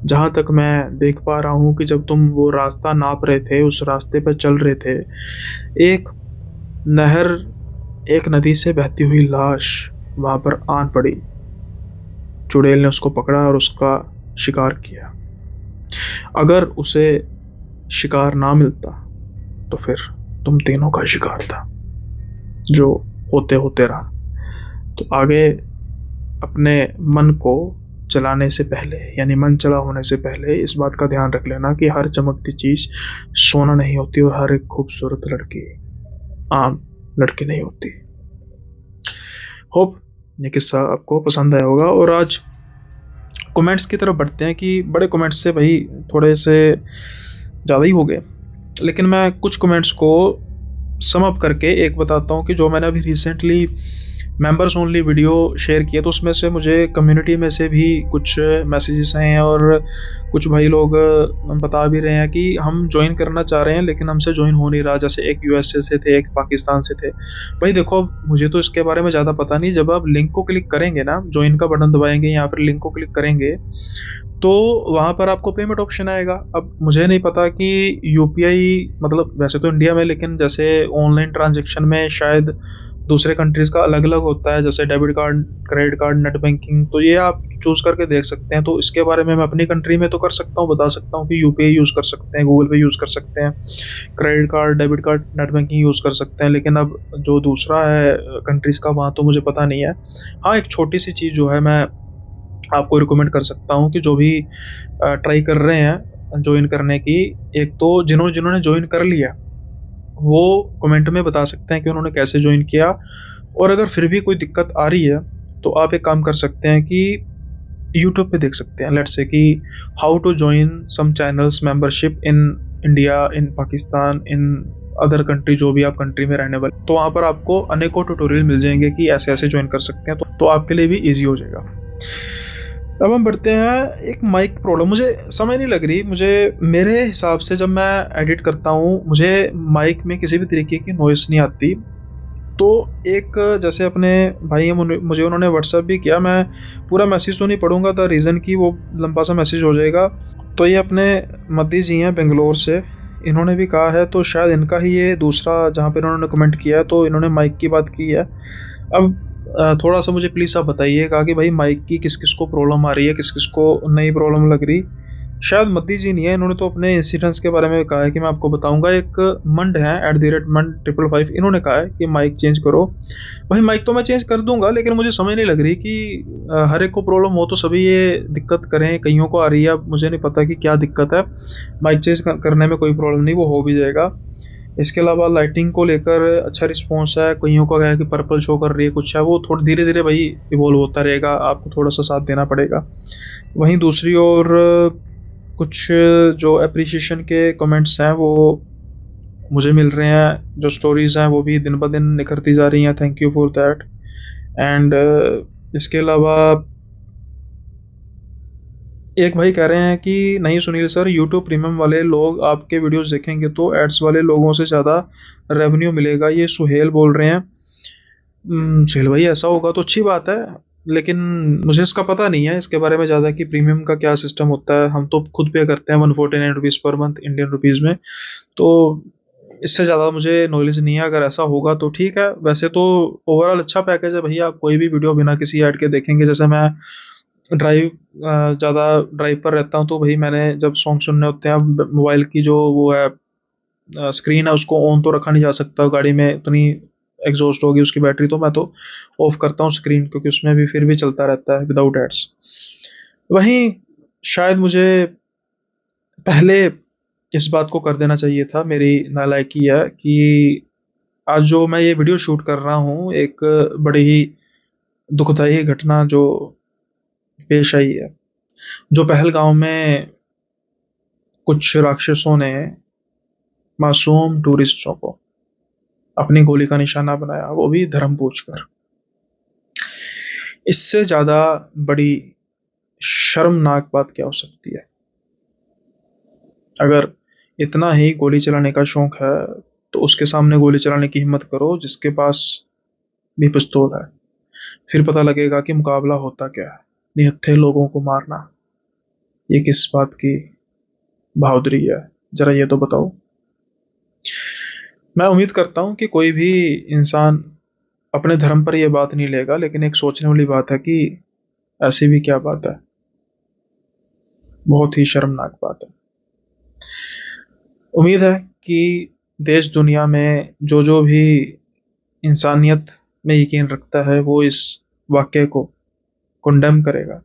जहां तक मैं देख पा रहा हूं कि जब तुम वो रास्ता नाप रहे थे, उस रास्ते पर चल रहे थे, एक नहर, एक नदी से बहती हुई लाश वहां पर आन पड़ी। चुड़ैल ने उसको पकड़ा और उसका शिकार किया। अगर उसे शिकार ना मिलता तो फिर तुम तीनों का शिकार था, जो होते होते रहा। तो आगे अपने मन को चलाने से पहले, यानी मन चला होने से पहले, इस बात का ध्यान रख लेना कि हर चमकती चीज सोना नहीं होती और हर एक खूबसूरत लड़की आम लड़की नहीं होती। होप ये किस्सा आपको पसंद आया होगा। और आज कमेंट्स की तरफ बढ़ते हैं कि बड़े कमेंट्स से भाई थोड़े से ज़्यादा ही हो गए, लेकिन मैं कुछ कमेंट्स को सम अप करके एक बताता हूँ कि जो मैंने अभी recently members only video share किया, तो उसमें से मुझे कम्युनिटी में से भी कुछ मैसेजेस आए हैं और कुछ भाई लोग बता भी रहे हैं कि हम ज्वाइन करना चाह रहे हैं लेकिन हमसे ज्वाइन हो नहीं रहा। जैसे एक यूएसए से थे, एक पाकिस्तान से थे। भाई देखो, मुझे तो इसके बारे में ज़्यादा पता नहीं। जब आप लिंक को क्लिक करेंगे ना, ज्वाइन का बटन दबाएंगे, यहाँ पर लिंक को क्लिक करेंगे तो वहाँ पर आपको पेमेंट ऑप्शन आएगा। अब मुझे नहीं पता कि यूपीआई, मतलब वैसे तो इंडिया में, लेकिन जैसे ऑनलाइन ट्रांजेक्शन में शायद दूसरे कंट्रीज का अलग अलग होता है, जैसे debit card, credit card, net banking. तो ये आप चूज करके देख सकते हैं। तो इसके बारे में मैं अपनी कंट्री में तो कर सकता हूँ, बता सकता हूँ कि यूपीआई यूज कर सकते हैं, गूगल पे यूज कर सकते हैं, credit card, debit card, net banking use कर सकते हैं। लेकिन अब जो दूसरा है कंट्रीज का, वहाँ तो मुझे पता नहीं है। हाँ, एक छोटी सी चीज़ जो है मैं आपको रिकमेंड कर सकता हूँ कि जो भी ट्राई कर रहे हैं ज्वाइन करने की, एक तो जिन्होंने ज्वाइन कर लिया वो कमेंट में बता सकते हैं कि उन्होंने कैसे ज्वाइन किया। और अगर फिर भी कोई दिक्कत आ रही है तो आप एक काम कर सकते हैं कि यूट्यूब पे देख सकते हैं, लेट्स से कि how to join some channels membership in India, in Pakistan, in other country, जो भी आप कंट्री में रहने वाले, तो वहाँ पर आपको अनेकों ट्यूटोरियल मिल जाएंगे कि ऐसे ऐसे ज्वाइन कर सकते हैं। तो आपके लिए भी ईजी हो जाएगा। अब हम बढ़ते हैं। एक माइक प्रॉब्लम, मुझे समझ नहीं लग रही, मुझे मेरे हिसाब से जब मैं एडिट करता हूँ मुझे माइक में किसी भी तरीके की नॉइस नहीं आती। तो एक जैसे अपने भाई हैं, मुझे उन्होंने व्हाट्सएप भी किया, मैं पूरा मैसेज तो नहीं पढ़ूंगा द रीज़न की वो लंबा सा मैसेज हो जाएगा। तो ये अपने मद्दी जी हैं बेंगलोर से, इन्होंने भी कहा है, तो शायद इनका ही ये दूसरा जहाँ पे इन्होंने कमेंट किया है, तो इन्होंने माइक की बात की है। अब थोड़ा सा मुझे प्लीज़ आप बताइएगा कि भाई माइक की किस किस को प्रॉब्लम आ रही है, किस किस को नई प्रॉब्लम लग रही। शायद मद्दी जी नहीं है, इन्होंने तो अपने इंसिडेंट्स के बारे में कहा है कि मैं आपको बताऊंगा। एक मंड है @मंड555, इन्होंने कहा है कि माइक चेंज करो। भाई माइक तो मैं चेंज कर दूंगा, लेकिन मुझे समझ नहीं लग रही कि हर एक को प्रॉब्लम हो तो सभी ये दिक्कत करें, कईयों को आ रही है। अब मुझे नहीं पता कि क्या दिक्कत है। माइक चेंज करने में कोई प्रॉब्लम नहीं, वो हो भी जाएगा। इसके अलावा लाइटिंग को लेकर अच्छा रिस्पॉन्स है, कईयों का है कि पर्पल शो कर रही है, कुछ है, वो थोड़ा धीरे धीरे भाई इवॉल्व होता रहेगा, आपको थोड़ा सा साथ देना पड़ेगा। वहीं दूसरी ओर कुछ जो अप्रिसिएशन के कमेंट्स हैं वो मुझे मिल रहे हैं, जो स्टोरीज हैं वो भी दिन ब दिन निखरती जा रही हैं। Thank you for that. And इसके अलावा एक भाई कह रहे हैं कि नहीं सुनील सर, यूट्यूब प्रीमियम वाले लोग आपके वीडियोस देखेंगे तो एड्स वाले लोगों से ज़्यादा रेवेन्यू मिलेगा, ये सुहेल बोल रहे हैं। सुहेल भाई ऐसा होगा तो अच्छी बात है, लेकिन मुझे इसका पता नहीं है इसके बारे में ज़्यादा कि प्रीमियम का क्या सिस्टम होता है। हम तो खुद पे करते हैं 149 rupees per month Indian rupees में, तो इससे ज़्यादा मुझे नॉलेज नहीं है। अगर ऐसा होगा तो ठीक है, वैसे तो ओवरऑल अच्छा पैकेज है भैया। आप कोई भी वीडियो बिना किसी ऐड के देखेंगे। जैसे मैं ड्राइव ज़्यादा ड्राइव पर रहता हूँ, तो भाई मैंने जब सॉन्ग सुनने होते हैं, मोबाइल की जो वो है स्क्रीन है, उसको ऑन तो रखा नहीं जा सकता, गाड़ी में इतनी एग्जॉस्ट होगी उसकी बैटरी, तो मैं तो ऑफ करता हूँ स्क्रीन, क्योंकि उसमें भी फिर भी चलता रहता है विदाउट एड्स। वहीं शायद मुझे पहले इस बात को कर देना चाहिए था, मेरी नालायकी है कि आज जो मैं ये वीडियो शूट कर रहा हूँ, एक बड़ी ही दुखदाई घटना जो पेश आई है। जो पहलगांव में कुछ राक्षसों ने मासूम टूरिस्टों को अपनी गोली का निशाना बनाया, वो भी धर्म पूछकर। इससे ज्यादा बड़ी शर्मनाक बात क्या हो सकती है। अगर इतना ही गोली चलाने का शौक है तो उसके सामने गोली चलाने की हिम्मत करो जिसके पास भी पिस्तौल है। फिर पता लगेगा कि मुकाबला होता क्या है। निहत्थे लोगों को मारना, ये किस बात की बहादुरी है, जरा ये तो बताओ। मैं उम्मीद करता हूँ कि कोई भी इंसान अपने धर्म पर यह बात नहीं लेगा, लेकिन एक सोचने वाली बात है कि ऐसी भी क्या बात है। बहुत ही शर्मनाक बात है। उम्मीद है कि देश दुनिया में जो जो भी इंसानियत में यकीन रखता है वो इस वाक्य को कंडेम करेगा,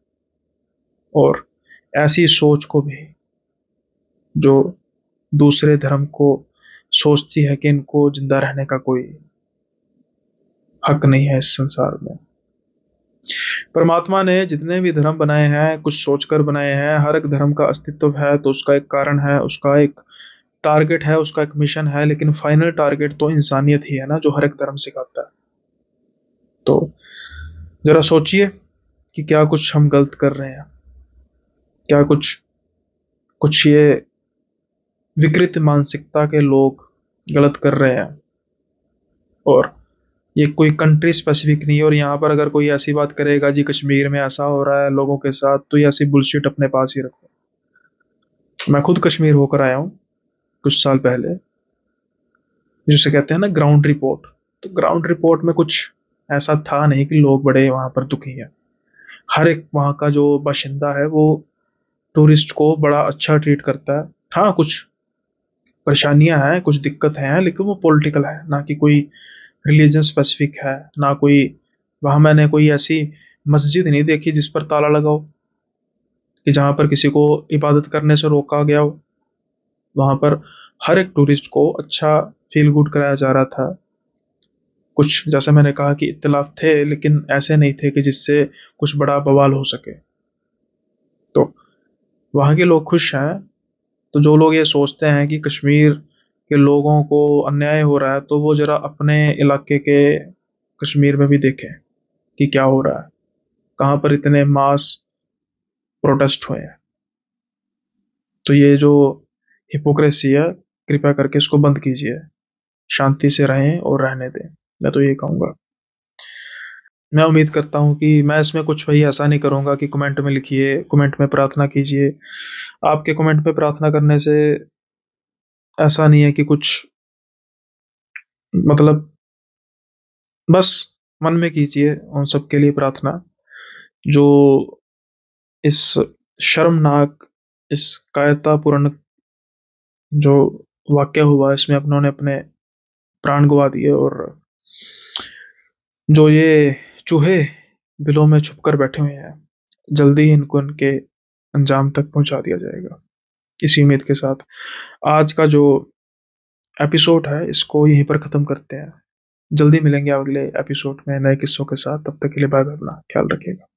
और ऐसी सोच को भी जो दूसरे धर्म को सोचती है कि इनको जिंदा रहने का कोई हक नहीं है इस संसार में। परमात्मा ने जितने भी धर्म बनाए हैं कुछ सोचकर बनाए हैं। हर एक धर्म का अस्तित्व है तो उसका एक कारण है, उसका एक टारगेट है, उसका एक मिशन है, लेकिन फाइनल टारगेट तो इंसानियत ही है ना, जो हर एक धर्म सिखाता है। तो जरा सोचिए कि क्या कुछ हम गलत कर रहे हैं, क्या कुछ कुछ ये विकृत मानसिकता के लोग गलत कर रहे हैं। और ये कोई कंट्री स्पेसिफिक नहीं है। और यहाँ पर अगर कोई ऐसी बात करेगा जी कश्मीर में ऐसा हो रहा है लोगों के साथ, तो ये ऐसी बुलशिट अपने पास ही रखो। मैं खुद कश्मीर होकर आया हूँ कुछ साल पहले, जिसे कहते हैं ना ग्राउंड रिपोर्ट। तो ग्राउंड रिपोर्ट में कुछ ऐसा था नहीं कि लोग बड़े वहां पर दुखी हैं। हर एक वहां का जो बाशिंदा है वो टूरिस्ट को बड़ा अच्छा ट्रीट करता है। हाँ, कुछ परेशानियां हैं, कुछ दिक्कत हैं, लेकिन वो पॉलिटिकल है ना कि कोई रिलीजन स्पेसिफिक है। ना कोई वहां मैंने कोई ऐसी मस्जिद नहीं देखी जिस पर ताला लगा हो, कि जहां पर किसी को इबादत करने से रोका गया हो। वहां पर हर एक टूरिस्ट को अच्छा फील गुड कराया जा रहा था। कुछ जैसे मैंने कहा कि इख्तिलाफ थे, लेकिन ऐसे नहीं थे कि जिससे कुछ बड़ा बवाल हो सके। तो वहाँ के लोग खुश हैं। तो जो लोग ये सोचते हैं कि कश्मीर के लोगों को अन्याय हो रहा है, तो वो जरा अपने इलाके के कश्मीर में भी देखें कि क्या हो रहा है, कहाँ पर इतने मास प्रोटेस्ट हुए हैं। तो ये जो हिपोक्रेसी है, कृपया करके इसको बंद कीजिए, शांति से रहें और रहने दें। मैं तो ये कहूँगा। मैं उम्मीद करता हूँ कि मैं इसमें कुछ वही ऐसा नहीं करूँगा कि कमेंट में लिखिए, कमेंट में प्रार्थना कीजिए। आपके कमेंट में प्रार्थना करने से ऐसा नहीं है कि कुछ मतलब, बस मन में कीजिए उन सब के लिए प्रार्थना जो इस शर्मनाक, इस कायरतापूर्ण जो वाक़या हुआ इसमें उन्होंने अपने प्राण गँवा दिए, और जो ये चूहे बिलों में छुपकर बैठे हुए हैं, जल्दी ही इनको इनके अंजाम तक पहुँचा दिया जाएगा। इसी उम्मीद के साथ आज का जो एपिसोड है इसको यहीं पर ख़त्म करते हैं। जल्दी मिलेंगे अगले एपिसोड में नए किस्सों के साथ। तब तक के लिए बाय बाय, अपना ख्याल रखिएगा।